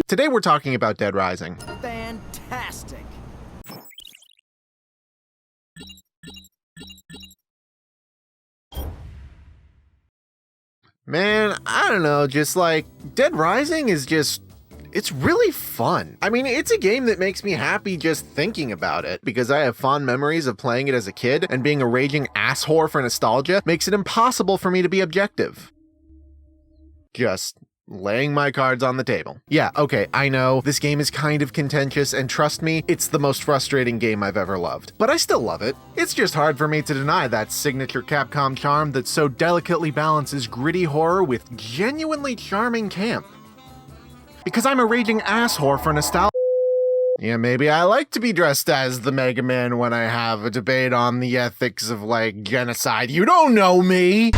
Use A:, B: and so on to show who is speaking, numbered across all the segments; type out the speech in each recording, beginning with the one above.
A: Today we're talking about Dead Rising.
B: Fantastic.
A: Man, I don't know, just like, Dead Rising is just, it's really fun. I mean, it's a game that makes me happy just thinking about it, because I have fond memories of playing it as a kid, and being a raging asshole for nostalgia makes it impossible for me to be objective. Just laying my cards on the table. Yeah, okay, I know, this game is kind of contentious, and trust me, it's the most frustrating game I've ever loved. But I still love it. It's just hard for me to deny that signature Capcom charm that so delicately balances gritty horror with genuinely charming camp. Because I'm a raging asshole for nostalgia. Yeah, maybe I like to be dressed as the Mega Man when I have a debate on the ethics of, like, genocide. You don't know me!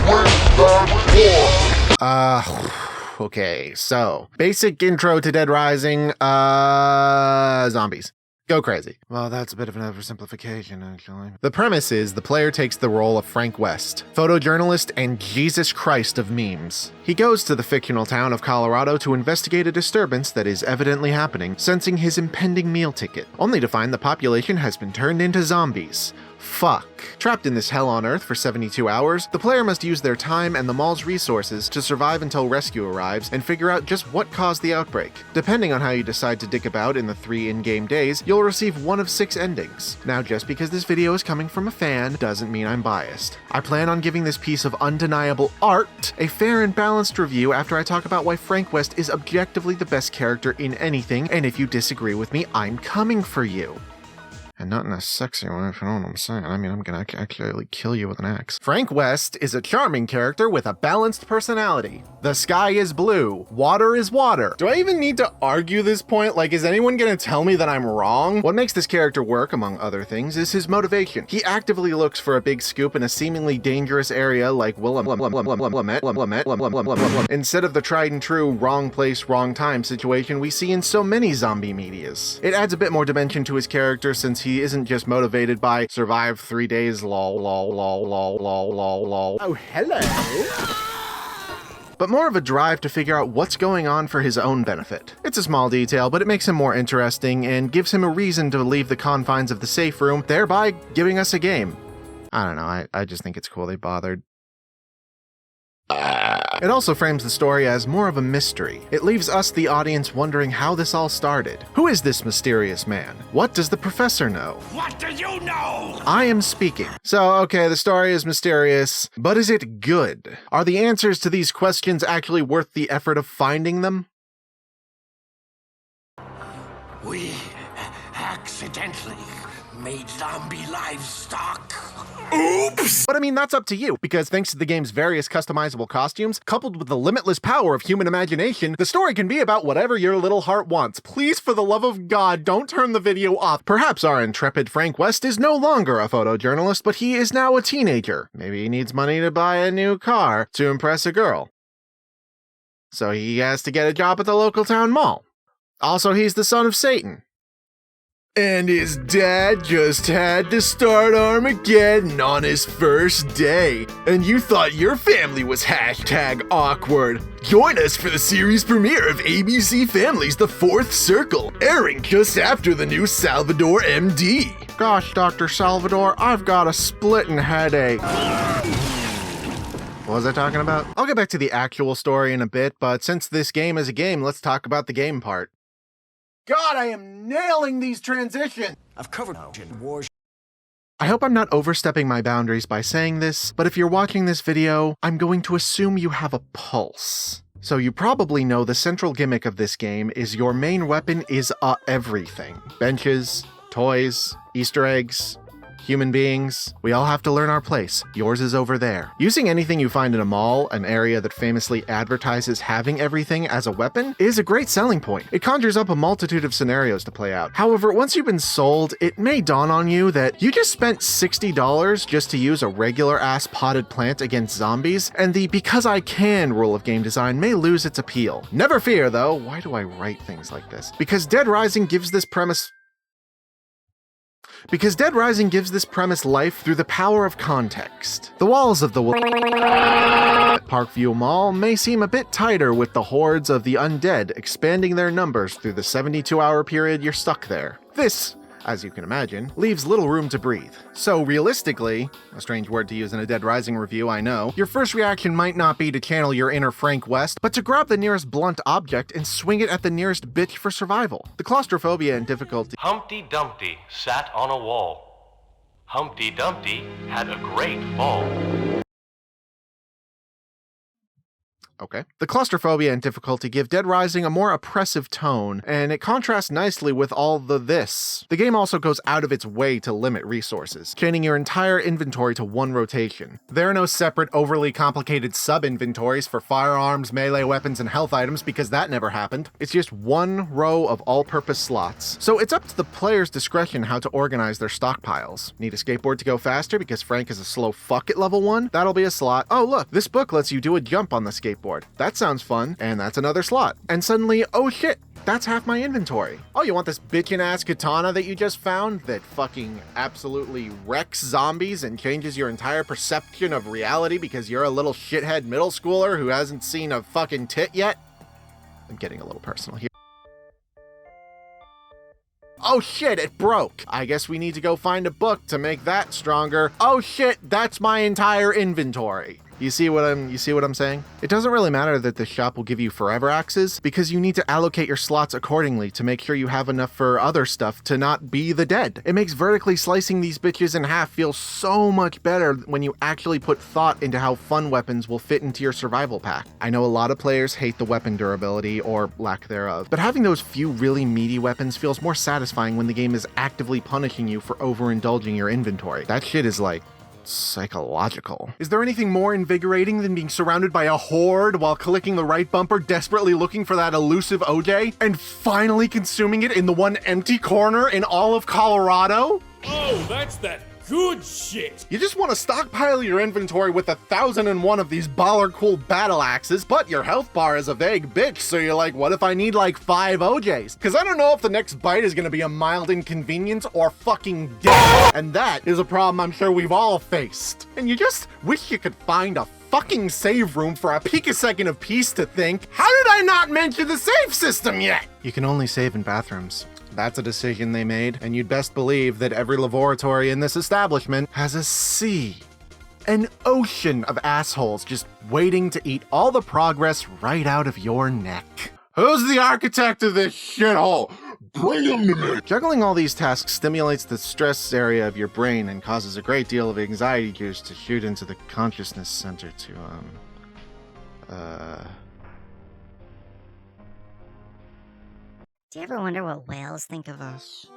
A: Okay, so, basic intro to Dead Rising, zombies. Go crazy. Well, that's a bit of an oversimplification, actually. The premise is the player takes the role of Frank West, photojournalist and Jesus Christ of memes. He goes to the fictional town of Colorado to investigate a disturbance that is evidently happening, sensing his impending meal ticket, only to find the population has been turned into zombies. Fuck. Trapped in this hell on Earth for 72 hours, the player must use their time and the mall's resources to survive until rescue arrives and figure out just what caused the outbreak. Depending on how you decide to dick about in the 3 in-game days, you'll receive one of 6 endings. Now, just because this video is coming from a fan doesn't mean I'm biased. I plan on giving this piece of undeniable art a fair and balanced review after I talk about why Frank West is objectively the best character in anything, and if you disagree with me, I'm coming for you. And not in a sexy way, if you know what I'm saying. I mean, I'm gonna actually kill you with an axe. Frank West is a charming character with a balanced personality. The sky is blue. Water is water. Do I even need to argue this point? Like, is anyone gonna tell me that I'm wrong? What makes this character work, among other things, is his motivation. He actively looks for a big scoop in a seemingly dangerous area like instead of the tried and true wrong place, wrong time situation we see in so many zombie medias. It adds a bit more dimension to his character since he isn't just motivated by survive 3 days lol. Oh, hello. But more of a drive to figure out what's going on for his own benefit. It's a small detail, but it makes him more interesting and gives him a reason to leave the confines of the safe room, thereby giving us a game. I don't know, I just think it's cool they bothered. It also frames the story as more of a mystery. It leaves us, the audience, wondering how this all started. Who is this mysterious man? What does the professor know?
C: What do you know?
A: I am speaking. So, okay, the story is mysterious, but is it good? Are the answers to these questions actually worth the effort of finding them?
C: We accidentally made zombie livestock. Oops!
A: But I mean, that's up to you, because thanks to the game's various customizable costumes, coupled with the limitless power of human imagination, the story can be about whatever your little heart wants. Please, for the love of God, don't turn the video off. Perhaps our intrepid Frank West is no longer a photojournalist, but he is now a teenager. Maybe he needs money to buy a new car to impress a girl. So he has to get a job at the local town mall. Also, he's the son of Satan. And his dad just had to start Armageddon on his first day. And you thought your family was #awkward. Join us for the series premiere of ABC Family's The Fourth Circle, airing just after the new Salvador MD. Gosh, Dr. Salvador, I've got a splitting headache. What was I talking about? I'll get back to the actual story in a bit, but since this game is a game, let's talk about the game part. God, I am nailing these transitions!
B: I've covered wars.
A: I hope I'm not overstepping my boundaries by saying this, but if you're watching this video, I'm going to assume you have a pulse. So you probably know the central gimmick of this game is your main weapon is everything. Benches, toys, Easter eggs, human beings. We all have to learn our place. Yours is over there. Using anything you find in a mall, an area that famously advertises having everything as a weapon, is a great selling point. It conjures up a multitude of scenarios to play out. However, once you've been sold, it may dawn on you that you just spent $60 just to use a regular-ass potted plant against zombies, and the because I can rule of game design may lose its appeal. Never fear, though. Why do I write things like this? Because Dead Rising gives this premise because Dead Rising gives this premise life through the power of context. The walls of the Parkview Mall may seem a bit tighter with the hordes of the undead expanding their numbers through the 72-hour period you're stuck there. This, as you can imagine, leaves little room to breathe. So realistically, a strange word to use in a Dead Rising review, I know, your first reaction might not be to channel your inner Frank West, but to grab the nearest blunt object and swing it at the nearest bitch for survival. The claustrophobia and difficulty.
D: Humpty Dumpty sat on a wall. Humpty Dumpty had a great fall.
A: Okay. The claustrophobia and difficulty give Dead Rising a more oppressive tone, and it contrasts nicely with all this. The game also goes out of its way to limit resources, chaining your entire inventory to one rotation. There are no separate, overly complicated sub-inventories for firearms, melee weapons, and health items because that never happened. It's just one row of all-purpose slots. So it's up to the player's discretion how to organize their stockpiles. Need a skateboard to go faster because Frank is a slow fuck at level 1? That'll be a slot. Oh look, this book lets you do a jump on the skateboard. That sounds fun, and that's another slot. And suddenly, oh shit, that's half my inventory. Oh, you want this bitchin' ass katana that you just found that fucking absolutely wrecks zombies and changes your entire perception of reality because you're a little shithead middle schooler who hasn't seen a fucking tit yet? I'm getting a little personal here. Oh shit, it broke. I guess we need to go find a book to make that stronger. Oh shit, that's my entire inventory. You see what I'm saying? It doesn't really matter that the shop will give you forever axes, because you need to allocate your slots accordingly to make sure you have enough for other stuff to not be the dead. It makes vertically slicing these bitches in half feel so much better when you actually put thought into how fun weapons will fit into your survival pack. I know a lot of players hate the weapon durability, or lack thereof, but having those few really meaty weapons feels more satisfying when the game is actively punishing you for overindulging your inventory. That shit is like psychological. Is there anything more invigorating than being surrounded by a horde while clicking the right bumper, desperately looking for that elusive OJ, and finally consuming it in the one empty corner in all of Colorado?
E: Oh, that's that good shit!
A: You just want to stockpile your inventory with 1,001 of these baller cool battle axes, but your health bar is a vague bitch, so you're like, what if I need like 5 OJs? Because I don't know if the next bite is going to be a mild inconvenience or fucking death. And that is a problem I'm sure we've all faced. And you just wish you could find a fucking save room for a picosecond of peace to think, how did I not mention the save system yet? You can only save in bathrooms. That's a decision they made, and you'd best believe that every laboratory in this establishment has a sea, an ocean of assholes just waiting to eat all the progress right out of your neck. Who's the architect of this shithole? Bring him to me! Juggling all these tasks stimulates the stress area of your brain and causes a great deal of anxiety juice to shoot into the consciousness center to,
F: Do you ever wonder what whales think of us?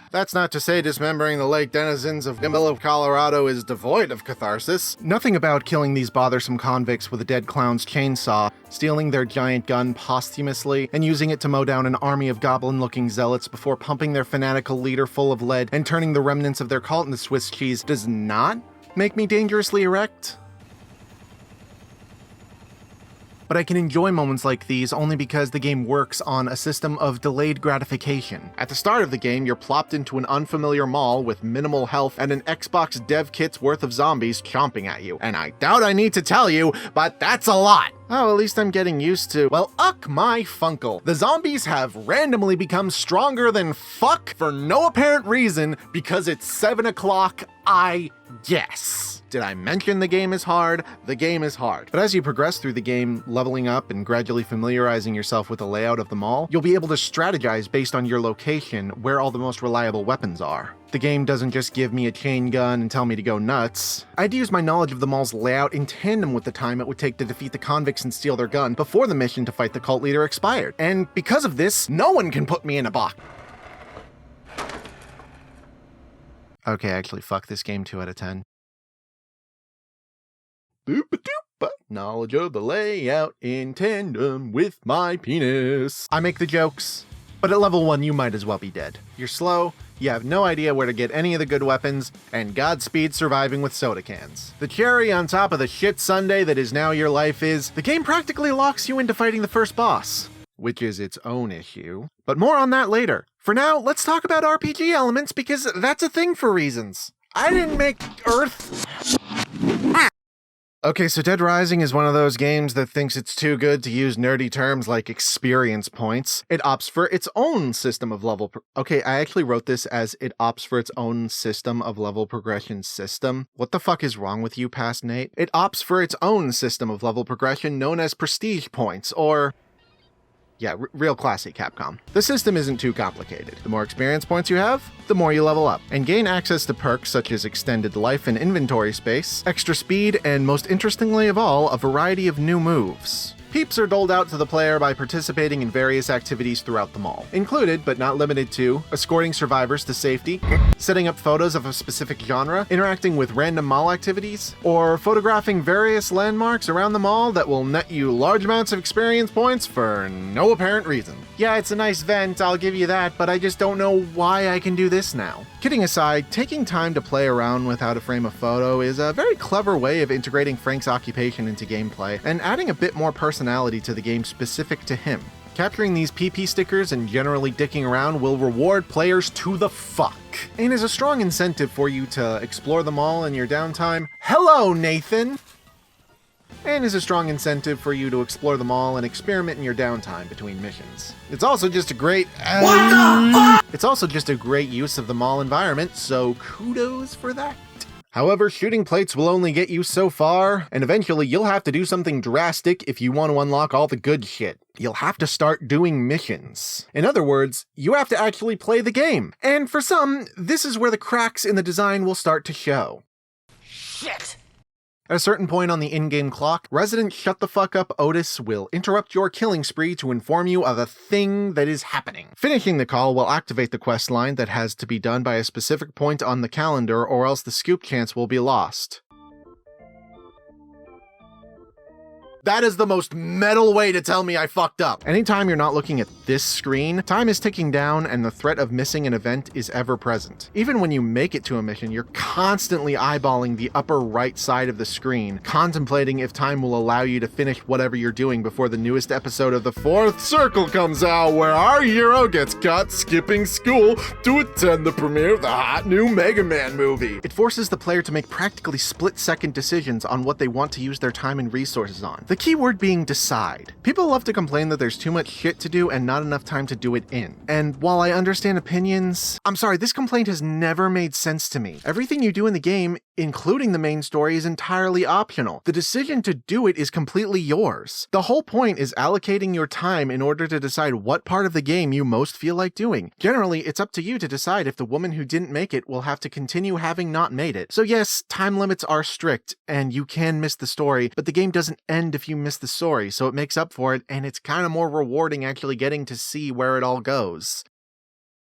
A: That's not to say dismembering the lake denizens of Dimble, Colorado is devoid of catharsis. Nothing about killing these bothersome convicts with a dead clown's chainsaw, stealing their giant gun posthumously, and using it to mow down an army of goblin-looking zealots before pumping their fanatical leader full of lead and turning the remnants of their cult into Swiss cheese does not make me dangerously erect. But I can enjoy moments like these only because the game works on a system of delayed gratification. At the start of the game, you're plopped into an unfamiliar mall with minimal health and an Xbox dev kit's worth of zombies chomping at you. And I doubt I need to tell you, but that's a lot! Oh, at least I'm getting used to, well, uck my funkle. The zombies have randomly become stronger than fuck for no apparent reason because it's 7 o'clock, I guess. Did I mention the game is hard? The game is hard. But as you progress through the game, leveling up and gradually familiarizing yourself with the layout of the mall, you'll be able to strategize based on your location where all the most reliable weapons are. The game doesn't just give me a chain gun and tell me to go nuts. I'd use my knowledge of the mall's layout in tandem with the time it would take to defeat the convicts and steal their gun before the mission to fight the cult leader expired. And because of this, no one can put me in a box. Okay, actually, fuck this game, 2 out of 10. Boop-a-doop, knowledge of the layout in tandem with my penis. I make the jokes, but at level 1 you might as well be dead. You're slow, you have no idea where to get any of the good weapons, and Godspeed surviving with soda cans. The cherry on top of the shit sundae that is now your life is, the game practically locks you into fighting the first boss. which is its own issue. But more on that later. For now, let's talk about RPG elements because that's a thing for reasons. I didn't make Earth. Okay, so Dead Rising is one of those games that thinks it's too good to use nerdy terms like experience points. It opts for its own system of level... Okay, I actually wrote this as it opts for its own system of level progression system. What the fuck is wrong with you, past Nate? It opts for its own system of level progression known as prestige points, or... Yeah, real classy Capcom. The system isn't too complicated. The more experience points you have, the more you level up, and gain access to perks such as extended life and inventory space, extra speed, and most interestingly of all, a variety of new moves. Peeps are doled out to the player by participating in various activities throughout the mall, included, but not limited to, escorting survivors to safety, setting up photos of a specific genre, interacting with random mall activities, or photographing various landmarks around the mall that will net you large amounts of experience points for no apparent reason. Yeah, it's a nice vent, I'll give you that, but I just don't know why I can do this now. Kidding aside, taking time to play around with how to frame a photo is a very clever way of integrating Frank's occupation into gameplay, and adding a bit more personality to the game specific to him. Capturing these PP stickers and generally dicking around will reward players to the fuck, and is a strong incentive for you to explore the mall in your downtime. Hello, Nathan! And is a strong incentive for you to explore the mall and experiment in your downtime between missions. It's also just a great... It's also just a great use of the mall environment, so kudos for that. However, shooting plates will only get you so far, and eventually you'll have to do something drastic if you want to unlock all the good shit. You'll have to start doing missions. In other words, you have to actually play the game. And for some, this is where the cracks in the design will start to show.
B: Shit!
A: At a certain point on the in-game clock, Resident Shut the Fuck Up Otis will interrupt your killing spree to inform you of a thing that is happening. Finishing the call will activate the quest line that has to be done by a specific point on the calendar, or else the scoop chance will be lost. That is the most metal way to tell me I fucked up. Anytime you're not looking at this screen, time is ticking down and the threat of missing an event is ever present. Even when you make it to a mission, you're constantly eyeballing the upper right side of the screen, contemplating if time will allow you to finish whatever you're doing before the newest episode of The Fourth Circle comes out, where our hero gets caught skipping school to attend the premiere of the hot new Mega Man movie. It forces the player to make practically split-second decisions on what they want to use their time and resources on. The key word being decide. People love to complain that there's too much shit to do and not enough time to do it in. And while I understand opinions, I'm sorry, this complaint has never made sense to me. Everything you do in the game, including the main story, is entirely optional. The decision to do it is completely yours. The whole point is allocating your time in order to decide what part of the game you most feel like doing. Generally, it's up to you to decide if the woman who didn't make it will have to continue having not made it. So yes, time limits are strict, and you can miss the story, but the game doesn't end if you miss the story, so it makes up for it, and it's kind of more rewarding actually getting to see where it all goes.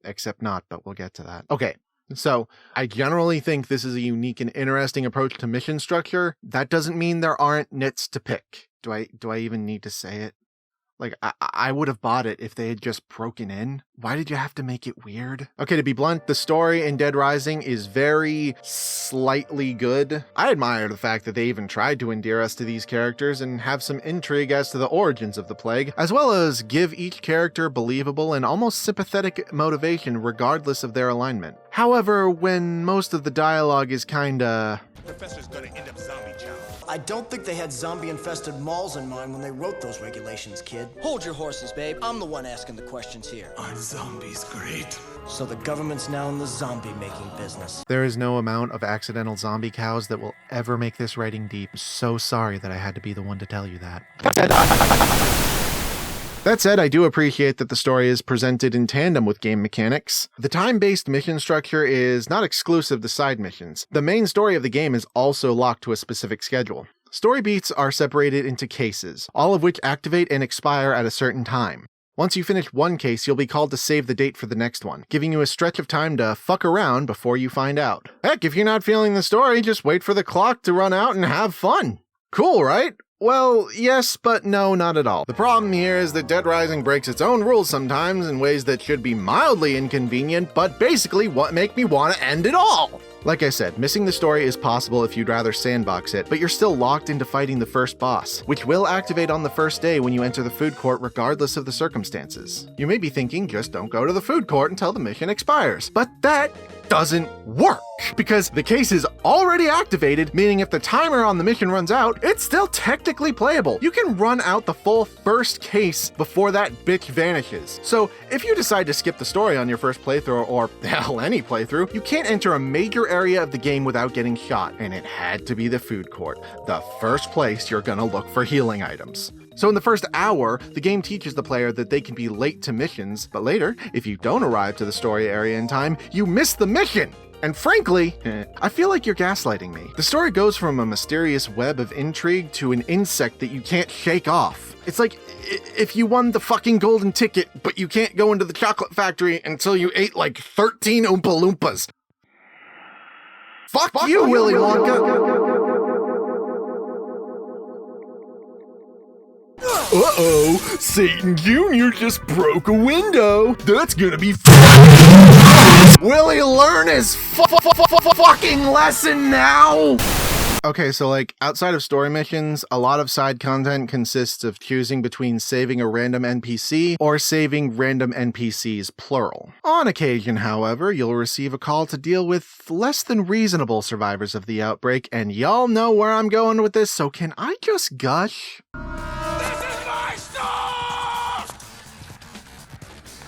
A: Except not, but we'll get to that. Okay, so I generally think this is a unique and interesting approach to mission structure. That doesn't mean there aren't nits to pick. Do I even need to say it? Like, I would have bought it if they had just broken in. Why did you have to make it weird? Okay, to be blunt, the story in Dead Rising is very slightly good. I admire the fact that they even tried to endear us to these characters and have some intrigue as to the origins of the plague, as well as give each character believable and almost sympathetic motivation regardless of their alignment. However, when most of the dialogue is kinda...
G: Professor's gonna end up zombie chow.
B: I don't think they had zombie-infested malls in mind when they wrote those regulations, kid. Hold your horses, babe. I'm the one asking the questions here.
G: Aren't zombies great?
B: So the government's now in the zombie-making business.
A: There is no amount of accidental zombie cows that will ever make this writing deep. So sorry that I had to be the one to tell you that. That said, I do appreciate that the story is presented in tandem with game mechanics. The time-based mission structure is not exclusive to side missions. The main story of the game is also locked to a specific schedule. Story beats are separated into cases, all of which activate and expire at a certain time. Once you finish one case, you'll be called to save the date for the next one, giving you a stretch of time to fuck around before you find out. Heck, if you're not feeling the story, just wait for the clock to run out and have fun. Cool, right? Well, yes, but no, not at all. The problem here is that Dead Rising breaks its own rules sometimes in ways that should be mildly inconvenient, but basically what make me want to end it all. Like I said, missing the story is possible if you'd rather sandbox it, but you're still locked into fighting the first boss, which will activate on the first day when you enter the food court regardless of the circumstances. You may be thinking, just don't go to the food court until the mission expires, but that doesn't work, because the case is already activated, meaning if the timer on the mission runs out, it's still technically playable. You can run out the full first case before that bitch vanishes. So if you decide to skip the story on your first playthrough, or hell, any playthrough, you can't enter a major area of the game without getting shot, and it had to be the food court, the first place you're gonna look for healing items. So in the first hour, the game teaches the player that they can be late to missions, but later, if you don't arrive to the story area in time, you miss the mission! And frankly, I feel like you're gaslighting me. The story goes from a mysterious web of intrigue to an insect that you can't shake off. It's like if you won the fucking golden ticket, but you can't go into the chocolate factory until you ate like 13 Oompa Loompas. Fuck you, Willy Wonka! Uh-oh, Satan Jr. just broke a window. That's gonna be Willie, learn his fucking lesson now! Okay, so like, outside of story missions, a lot of side content consists of choosing between saving a random NPC or saving random NPCs plural. On occasion, however, you'll receive a call to deal with less than reasonable survivors of the outbreak, and y'all know where I'm going with this, so can I just gush?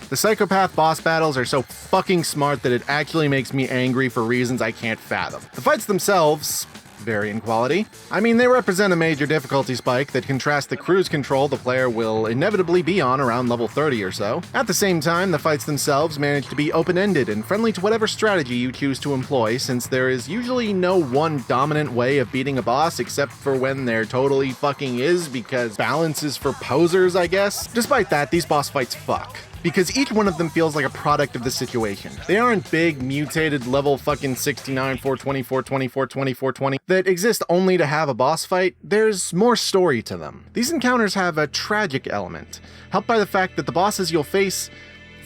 A: The psychopath boss battles are so fucking smart that it actually makes me angry for reasons I can't fathom. The fights themselves vary in quality. I mean, they represent a major difficulty spike that contrasts the cruise control the player will inevitably be on around level 30 or so. At the same time, the fights themselves manage to be open-ended and friendly to whatever strategy you choose to employ, since there is usually no one dominant way of beating a boss except for when there totally fucking is, because balance is for posers, I guess. Despite that, these boss fights fuck, because each one of them feels like a product of the situation. They aren't big, mutated level fucking 69, 420, 420, 420, 420 that exist only to have a boss fight. There's more story to them. These encounters have a tragic element, helped by the fact that the bosses you'll face,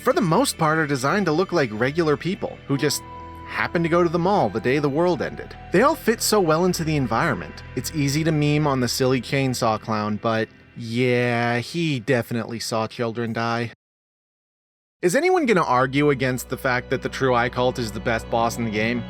A: for the most part, are designed to look like regular people who just happened to go to the mall the day the world ended. They all fit so well into the environment. It's easy to meme on the silly chainsaw clown, but yeah, he definitely saw children die. Is anyone gonna argue against the fact that the True Eye Cult is the best boss in the game?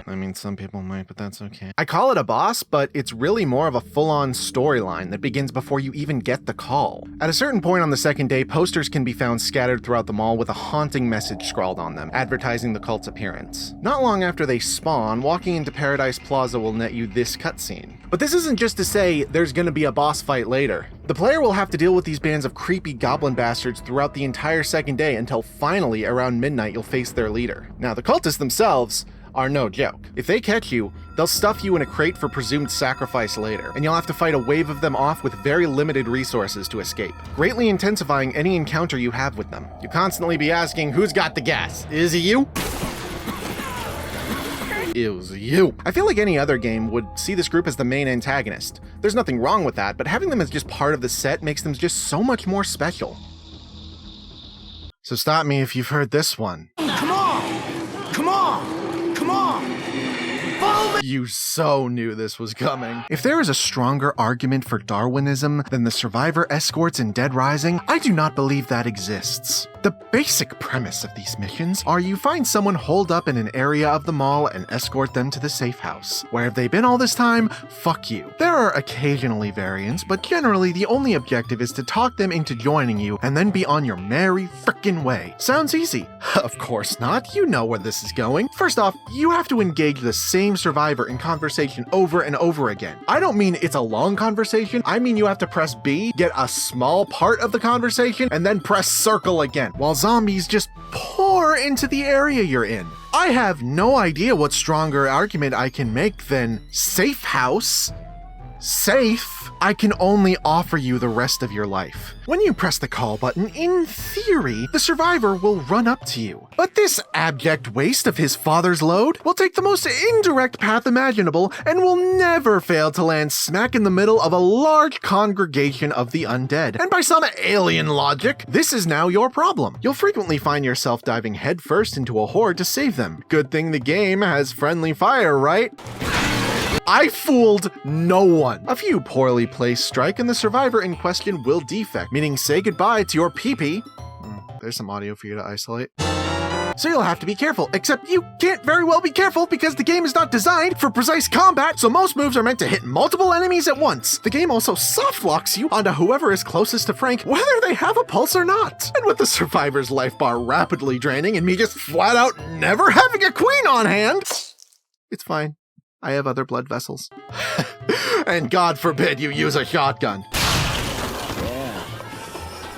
A: I mean, some people might, but that's okay. I call it a boss, but it's really more of a full-on storyline that begins before you even get the call. At a certain point on the second day, posters can be found scattered throughout the mall with a haunting message scrawled on them, advertising the cult's appearance. Not long after they spawn, walking into Paradise Plaza will net you this cutscene. But this isn't just to say there's gonna be a boss fight later. The player will have to deal with these bands of creepy goblin bastards throughout the entire second day until finally, around midnight, you'll face their leader. Now, the cultists themselves are no joke. If they catch you, they'll stuff you in a crate for presumed sacrifice later, and you'll have to fight a wave of them off with very limited resources to escape, greatly intensifying any encounter you have with them. You'll constantly be asking, who's got the gas? Is it you? It was you. I feel like any other game would see this group as the main antagonist. There's nothing wrong with that, but having them as just part of the set makes them just so much more special. So stop me if you've heard this one.
B: Come on! Come on! Come on! Follow me!
A: You so knew this was coming. If there is a stronger argument for Darwinism than the survivor escorts in Dead Rising, I do not believe that exists. The basic premise of these missions are you find someone holed up in an area of the mall and escort them to the safe house. Where have they been all this time? Fuck you. There are occasionally variants, but generally the only objective is to talk them into joining you and then be on your merry frickin' way. Sounds easy. Of course not. You know where this is going. First off, you have to engage the same survivor in conversation over and over again. I don't mean it's a long conversation. I mean you have to press B, get a small part of the conversation, and then press circle again, while zombies just pour into the area you're in. I have no idea what stronger argument I can make than safe house. Safe? I can only offer you the rest of your life. When you press the call button, in theory, the survivor will run up to you. But this abject waste of his father's load will take the most indirect path imaginable and will never fail to land smack in the middle of a large congregation of the undead. And by some alien logic, this is now your problem. You'll frequently find yourself diving headfirst into a horde to save them. Good thing the game has friendly fire, right? I fooled no one. A few poorly placed strike and the survivor in question will defect, meaning say goodbye to your pee-pee. There's some audio for you to isolate. So you'll have to be careful, except you can't very well be careful because the game is not designed for precise combat, so most moves are meant to hit multiple enemies at once. The game also soft locks you onto whoever is closest to Frank, whether they have a pulse or not. And with the survivor's life bar rapidly draining and me just flat out never having a queen on hand, it's fine. I have other blood vessels. And God forbid you use a shotgun.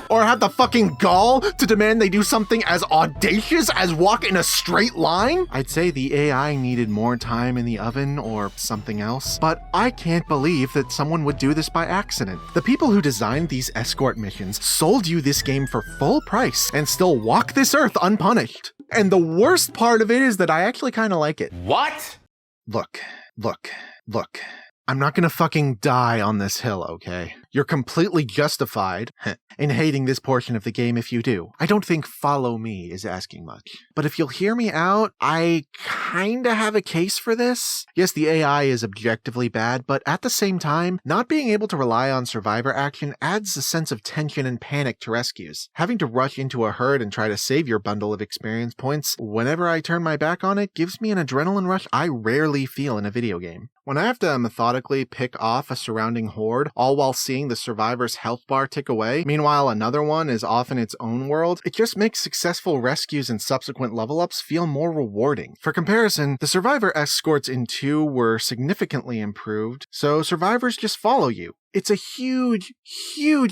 A: Or have the fucking gall to demand they do something as audacious as walk in a straight line? I'd say the AI needed more time in the oven or something else, but I can't believe that someone would do this by accident. The people who designed these escort missions sold you this game for full price and still walk this earth unpunished. And the worst part of it is that I actually kind of like it.
C: What?
A: Look. I'm not gonna fucking die on this hill, okay? You're completely justified in hating this portion of the game if you do. I don't think follow me is asking much. But if you'll hear me out, I kinda have a case for this. Yes, the AI is objectively bad, but at the same time, not being able to rely on survivor action adds a sense of tension and panic to rescues. Having to rush into a herd and try to save your bundle of experience points whenever I turn my back on it gives me an adrenaline rush I rarely feel in a video game. When I have to methodically pick off a surrounding horde, all while seeing the survivor's health bar tick away, meanwhile another one is off in its own world, it just makes successful rescues and subsequent level ups feel more rewarding. For comparison, the survivor escorts in 2 were significantly improved, so survivors just follow you. It's a huge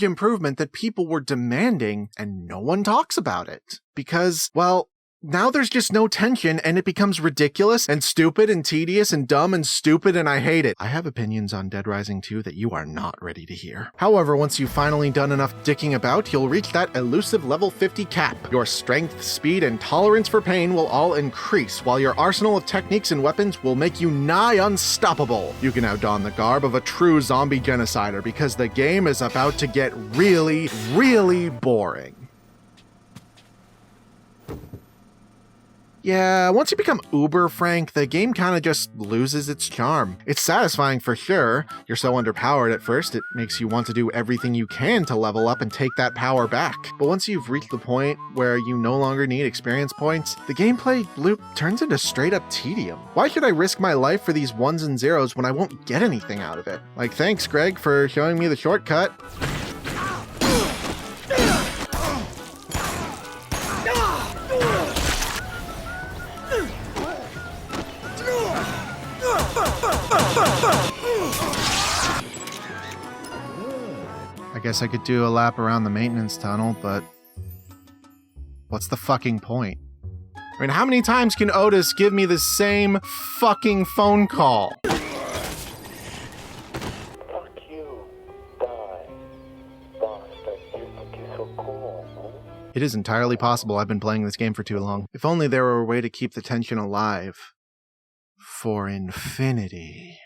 A: improvement that people were demanding, and no one talks about it. Because, well, now there's just no tension and it becomes ridiculous and stupid and tedious and dumb and stupid and I hate it. I have opinions on Dead Rising 2 that you are not ready to hear. However, once you've finally done enough dicking about, you'll reach that elusive level 50 cap. Your strength, speed, and tolerance for pain will all increase, while your arsenal of techniques and weapons will make you nigh unstoppable. You can now don the garb of a true zombie genocider because the game is about to get really boring. Yeah, once you become uber frank, the game kinda just loses its charm. It's satisfying for sure. You're so underpowered at first, it makes you want to do everything you can to level up and take that power back. But once you've reached the point where you no longer need experience points, the gameplay loop turns into straight up tedium. Why should I risk my life for these ones and zeros when I won't get anything out of it? Like, thanks Greg for showing me the shortcut. I guess I could do a lap around the maintenance tunnel, but what's the fucking point? I mean, how many times can Otis give me the same fucking phone call?
H: Fuck you. Die. Bastard. You think you're so cool, huh?
A: It is entirely possible I've been playing this game for too long. If only there were a way to keep the tension alive. For infinity.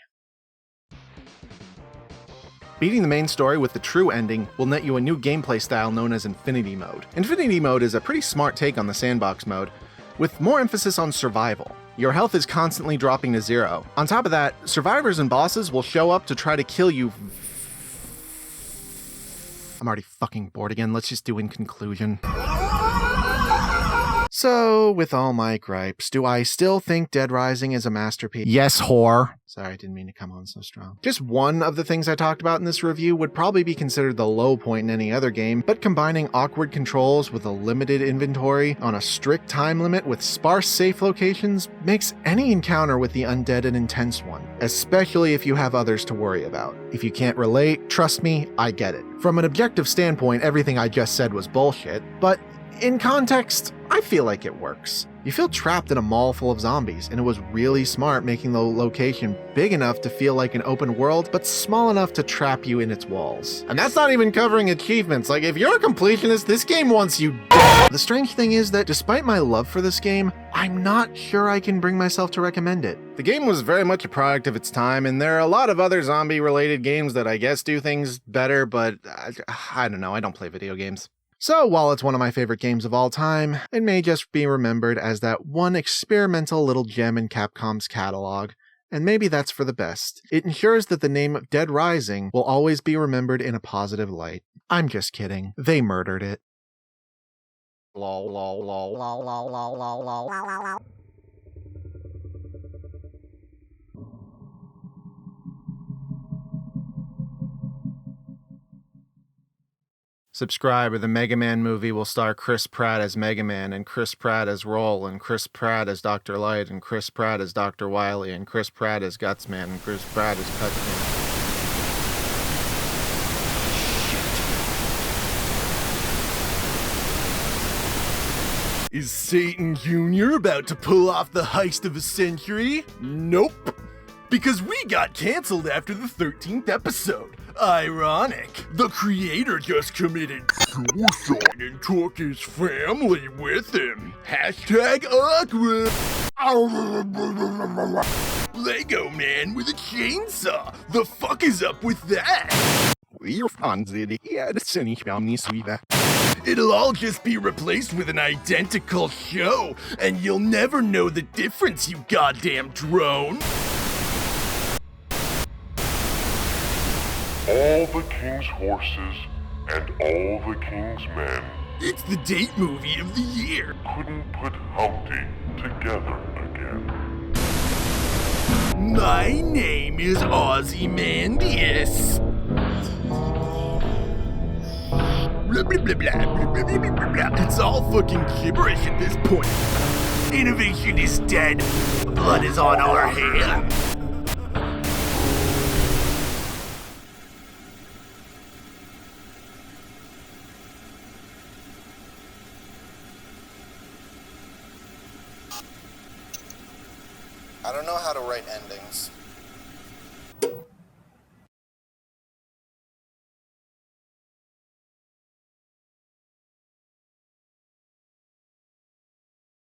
A: Beating the main story with the true ending will net you a new gameplay style known as Infinity Mode. Infinity Mode is a pretty smart take on the sandbox mode, with more emphasis on survival. Your health is constantly dropping to 0. On top of that, survivors and bosses will show up to try to kill you. I'm already fucking bored again, let's just do in conclusion. So, with all my gripes, do I still think Dead Rising is a masterpiece? Yes, whore. Sorry, I didn't mean to come on so strong. Just one of the things I talked about in this review would probably be considered the low point in any other game, but combining awkward controls with a limited inventory on a strict time limit with sparse safe locations makes any encounter with the undead an intense one, especially if you have others to worry about. If you can't relate, trust me, I get it. From an objective standpoint, everything I just said was bullshit, but In context, I feel like it works. You feel trapped in a mall full of zombies, and it was really smart making the location big enough to feel like an open world, but small enough to trap you in its walls. And that's not even covering achievements. Like, if you're a completionist, this game wants you dead. The strange thing is that despite my love for this game, I'm not sure I can bring myself to recommend it. The game was very much a product of its time, and there are a lot of other zombie-related games that I guess do things better, but I don't know, I don't play video games. So while it's one of my favorite games of all time, it may just be remembered as that one experimental little gem in Capcom's catalog, and maybe that's for the best. It ensures that the name Dead Rising will always be remembered in a positive light. I'm just kidding. They murdered it. Lol lol lol lol lol lol lol lol. Subscribe, or the Mega Man movie will star Chris Pratt as Mega Man, and Chris Pratt as Roll, and Chris Pratt as Dr. Light, and Chris Pratt as Dr. Wily, and Chris Pratt as Gutsman, and Chris Pratt as Touchman. Is Satan Jr. about to pull off the heist of a century? Nope. Because we got canceled after the 13th episode. Ironic. The creator just committed suicide and took his family with him. Hashtag awkward. Lego man with a chainsaw. The fuck is up with that? It'll all just be replaced with an identical show, and you'll never know the difference, you goddamn drone.
I: All the king's horses and all the king's men.
A: It's the date movie of the year.
I: Couldn't put Humpty together again.
A: My name is Ozymandias. Blah, blah, blah, blah, blah, blah, blah, blah, blah. It's all fucking gibberish at this point. Innovation is dead. Blood is on our hands.
J: I don't know how to write endings.